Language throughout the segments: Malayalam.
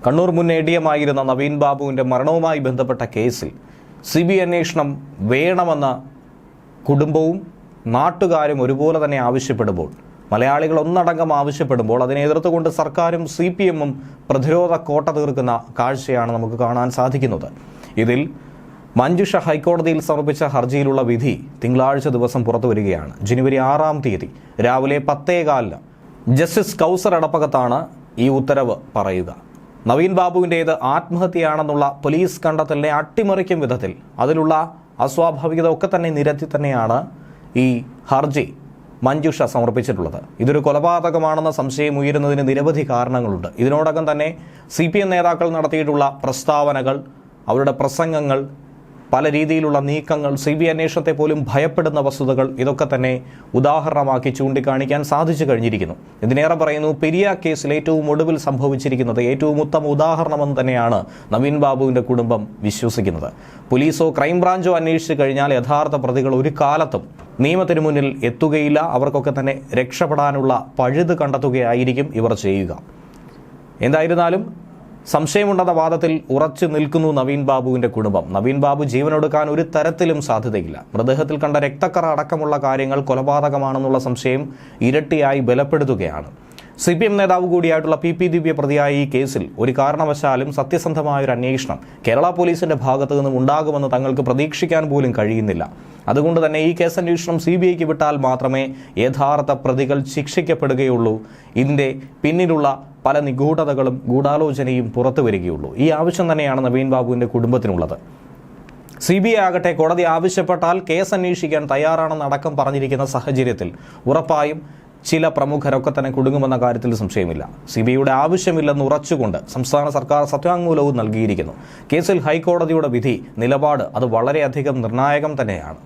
കണ്ണൂർ മുൻ ADM ആയിരുന്ന നവീൻ ബാബുവിൻ്റെ മരണവുമായി ബന്ധപ്പെട്ട കേസിൽ CBI അന്വേഷണം വേണമെന്ന കുടുംബവും നാട്ടുകാരും ഒരുപോലെ തന്നെ ആവശ്യപ്പെടുമ്പോൾ, മലയാളികൾ ഒന്നടങ്കം ആവശ്യപ്പെടുമ്പോൾ അതിനെ എതിർത്തുകൊണ്ട് സർക്കാരും CPM-ഉം പ്രതിരോധ കോട്ട തീർക്കുന്ന കാഴ്ചയാണ് നമുക്ക് കാണാൻ സാധിക്കുന്നത്. ഇതിൽ മഞ്ജുഷ ഹൈക്കോടതിയിൽ സമർപ്പിച്ച ഹർജിയിലുള്ള വിധി തിങ്കളാഴ്ച ദിവസം പുറത്തു വരികയാണ്. ജനുവരി 6-ാം തീയതി രാവിലെ 10:15 ജസ്റ്റിസ് കൗസർ എടപ്പകത്താണ് ഈ ഉത്തരവ് പറയുക. നവീൻ ബാബുവിൻ്റേത് ആത്മഹത്യയാണെന്നുള്ള പോലീസ് കണ്ടെത്തലിനെ അട്ടിമറിക്കും വിധത്തിൽ അതിലുള്ള അസ്വാഭാവികത ഒക്കെ തന്നെ നിരത്തി തന്നെയാണ് ഈ ഹർജി മഞ്ജുഷ സമർപ്പിച്ചിട്ടുള്ളത്. ഇതൊരു കൊലപാതകമാണെന്ന സംശയം ഉയരുന്നതിന് നിരവധി കാരണങ്ങളുണ്ട്. ഇതിനോടകം തന്നെ CPM നേതാക്കൾ നടത്തിയിട്ടുള്ള പ്രസ്താവനകൾ, അവരുടെ പ്രസംഗങ്ങൾ, പല രീതിയിലുള്ള നീക്കങ്ങൾ, CBI അന്വേഷണത്തെ പോലും ഭയപ്പെടുന്ന വസ്തുതകൾ, ഇതൊക്കെ തന്നെ ഉദാഹരണമാക്കി ചൂണ്ടിക്കാണിക്കാൻ സാധിച്ചു കഴിഞ്ഞിരിക്കുന്നു. ഇതിനേറെ പറയുന്നു, പെരിയ കേസിൽ ഏറ്റവും ഒടുവിൽ സംഭവിച്ചിരിക്കുന്നത് ഏറ്റവും ഉത്തമ ഉദാഹരണമെന്ന് തന്നെയാണ് നവീൻ ബാബുവിൻ്റെ കുടുംബം വിശ്വസിക്കുന്നത്. പോലീസോ ക്രൈംബ്രാഞ്ചോ അന്വേഷിച്ചു കഴിഞ്ഞാൽ യഥാർത്ഥ പ്രതികൾ ഒരു കാലത്തും നിയമത്തിന് മുന്നിൽ എത്തുകയില്ല. അവർക്കൊക്കെ തന്നെ രക്ഷപ്പെടാനുള്ള പഴുത് കണ്ടെത്തുകയായിരിക്കും ഇവർ ചെയ്യുക. എന്തായിരുന്നാലും സംശയമുണ്ടെന്ന വാദത്തിൽ ഉറച്ചു നിൽക്കുന്നു നവീൻ ബാബുവിൻ്റെ കുടുംബം. നവീൻ ബാബു ജീവനൊടുക്കാൻ ഒരു തരത്തിലും സാധ്യതയില്ല. മൃതദേഹത്തിൽ കണ്ട രക്തക്കറ അടക്കമുള്ള കാര്യങ്ങൾ കൊലപാതകമാണെന്നുള്ള സംശയം ഇരട്ടിയായി ബലപ്പെടുത്തുകയാണ്. CPM നേതാവ് കൂടിയായിട്ടുള്ള PP ദിവ്യ പ്രതിയായ ഈ കേസിൽ ഒരു കാരണവശാലും സത്യസന്ധമായൊരു അന്വേഷണം കേരള പോലീസിന്റെ ഭാഗത്തു നിന്നും ഉണ്ടാകുമെന്ന് തങ്ങൾക്ക് പ്രതീക്ഷിക്കാൻ പോലും കഴിയുന്നില്ല. അതുകൊണ്ട് തന്നെ ഈ കേസ് അന്വേഷണം CBIക്ക് വിട്ടാൽ മാത്രമേ യഥാർത്ഥ പ്രതികൾ ശിക്ഷിക്കപ്പെടുകയുള്ളൂ. ഇതിൻ്റെ പിന്നിലുള്ള പല നിഗൂഢതകളും ഗൂഢാലോചനയും പുറത്തു വരികയുള്ളൂ. ഈ ആവശ്യം തന്നെയാണ് നവീൻ ബാബുവിൻ്റെ കുടുംബത്തിനുള്ളത്. CBI ആകട്ടെ കോടതി ആവശ്യപ്പെട്ടാൽ കേസ് അന്വേഷിക്കാൻ തയ്യാറാണെന്നടക്കം പറഞ്ഞിരിക്കുന്ന സാഹചര്യത്തിൽ ഉറപ്പായും ചില പ്രമുഖരൊക്കെ തന്നെ കുടുങ്ങുമെന്ന കാര്യത്തിൽ സംശയമില്ല. CBIയുടെ ആവശ്യമില്ലെന്ന് ഉറച്ചുകൊണ്ട് സംസ്ഥാന സർക്കാർ സത്യാങ്മൂലവും നൽകിയിരിക്കുന്നു. കേസിൽ ഹൈക്കോടതിയുടെ വിധി, നിലപാട് അത് വളരെയധികം നിർണായകം തന്നെയാണ്.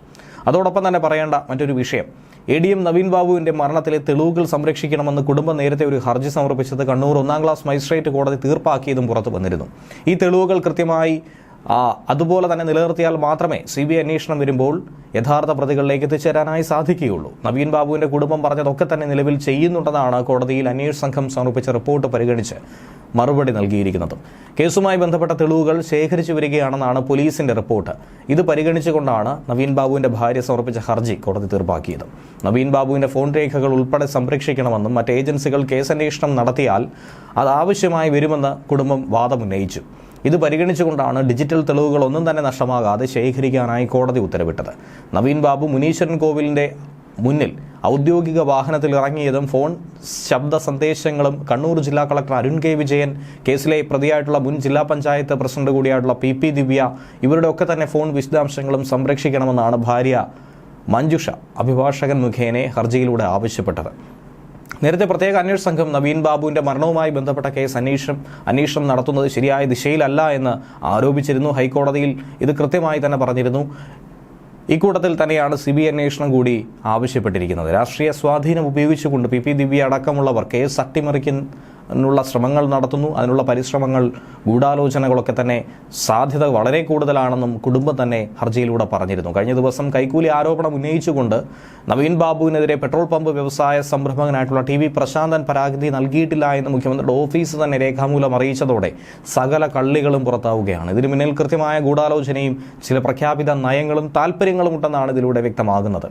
അതോടൊപ്പം തന്നെ പറയേണ്ട മറ്റൊരു വിഷയം, ADM നവീൻ ബാബുവിൻ്റെ മരണത്തിലെ തെളിവുകൾ സംരക്ഷിക്കണമെന്ന് കുടുംബം നേരത്തെ ഒരു ഹർജി സമർപ്പിച്ചത് കണ്ണൂർ 1-ാം ക്ലാസ് മജിസ്ട്രേറ്റ് കോടതി തീർപ്പാക്കിയതും പുറത്തു വന്നിരുന്നു. ഈ തെളിവുകൾ കൃത്യമായി അതുപോലെ തന്നെ നിലനിർത്തിയാൽ മാത്രമേ CBI അന്വേഷണം വരുമ്പോൾ യഥാർത്ഥ പ്രതികളിലേക്ക് എത്തിച്ചേരാനായി സാധിക്കുകയുള്ളൂ. നവീൻ ബാബുവിൻ്റെ കുടുംബം പറഞ്ഞതൊക്കെ തന്നെ നിലവിൽ ചെയ്യുന്നുണ്ടെന്നാണ് കോടതിയിൽ അന്വേഷണ സംഘം സമർപ്പിച്ച റിപ്പോർട്ട് പരിഗണിച്ച് മറുപടി നൽകിയിരിക്കുന്നത്. കേസുമായി ബന്ധപ്പെട്ട തെളിവുകൾ ശേഖരിച്ചു വരികയാണെന്നാണ് പോലീസിന്റെ റിപ്പോർട്ട്. ഇത് പരിഗണിച്ചുകൊണ്ടാണ് നവീൻ ബാബുവിന്റെ ഭാര്യ സമർപ്പിച്ച ഹർജി കോടതി തീർപ്പാക്കിയത്. നവീൻ ബാബുവിന്റെ ഫോൺ രേഖകൾ ഉൾപ്പെടെ സംരക്ഷിക്കണമെന്നും മറ്റ് ഏജൻസികൾ കേസന്വേഷണം നടത്തിയാൽ അത് ആവശ്യമായി വരുമെന്ന് കുടുംബം വാദമുന്നയിച്ചു. ഇത് പരിഗണിച്ചുകൊണ്ടാണ് ഡിജിറ്റൽ തെളിവുകൾ ഒന്നും തന്നെ നഷ്ടമാകാതെ ശേഖരിക്കാനായി കോടതി ഉത്തരവിട്ടത്. നവീൻ ബാബു മുനീശ്വരൻ കോവിലിന്റെ മുന്നിൽ ഔദ്യോഗിക വാഹനത്തിൽ ഇറങ്ങിയതും ഫോൺ ശബ്ദ സന്ദേശങ്ങളും കണ്ണൂർ ജില്ലാ കളക്ടർ അരുൺ K. വിജയൻ, കേസിലെ പ്രതിയായിട്ടുള്ള മുൻ ജില്ലാ പഞ്ചായത്ത് പ്രസിഡന്റ് കൂടിയായിട്ടുള്ള PP ദിവ്യ, ഇവരുടെ ഒക്കെ തന്നെ ഫോൺ വിശദാംശങ്ങളും സംരക്ഷിക്കണമെന്നാണ് ഭാര്യ മഞ്ജുഷ അഭിഭാഷകൻ മുഖേന ഹർജിയിലൂടെ ആവശ്യപ്പെട്ടത്. നേരത്തെ പ്രത്യേക അന്വേഷണ സംഘം നവീൻ ബാബുവിൻ്റെ മരണവുമായി ബന്ധപ്പെട്ട കേസ് അന്വേഷണം നടത്തുന്നത് ശരിയായ ദിശയിലല്ല എന്ന് ആരോപിച്ചിരുന്നു. ഹൈക്കോടതിയിൽ ഇത് കൃത്യമായി തന്നെ പറഞ്ഞിരുന്നു. ഇക്കൂട്ടത്തിൽ തന്നെയാണ് CBI അന്വേഷണം കൂടി ആവശ്യപ്പെട്ടിരിക്കുന്നത്. രാഷ്ട്രീയ സ്വാധീനം ഉപയോഗിച്ചുകൊണ്ട് PP ദിവ്യ അടക്കമുള്ളവർ കേസ് അട്ടിമറിക്കാനുള്ള ശ്രമങ്ങൾ നടത്തുന്നു. അതിനുള്ള പരിശ്രമങ്ങൾ, ഗൂഢാലോചനകളൊക്കെ തന്നെ സാധ്യത വളരെ കൂടുതലാണെന്നും കുടുംബം തന്നെ ഹർജിയിലൂടെ പറഞ്ഞിരുന്നു. കഴിഞ്ഞ ദിവസം കൈക്കൂലി ആരോപണം ഉന്നയിച്ചുകൊണ്ട് നവീൻ ബാബുവിനെതിരെ പെട്രോൾ പമ്പ് വ്യവസായ സംരംഭകനായിട്ടുള്ള TV പ്രശാന്തൻ പരാതി നൽകിയിട്ടില്ല എന്ന് മുഖ്യമന്ത്രിയുടെ ഓഫീസ് തന്നെ രേഖാമൂലം അറിയിച്ചതോടെ സകല കള്ളികളും പുറത്താവുകയാണ്. ഇതിന് മുന്നിൽ കൃത്യമായ ഗൂഢാലോചനയും ചില പ്രഖ്യാപിത നയങ്ങളും താല്പര്യങ്ങളും ഉണ്ടെന്നാണ് ഇതിലൂടെ വ്യക്തമാകുന്നത്.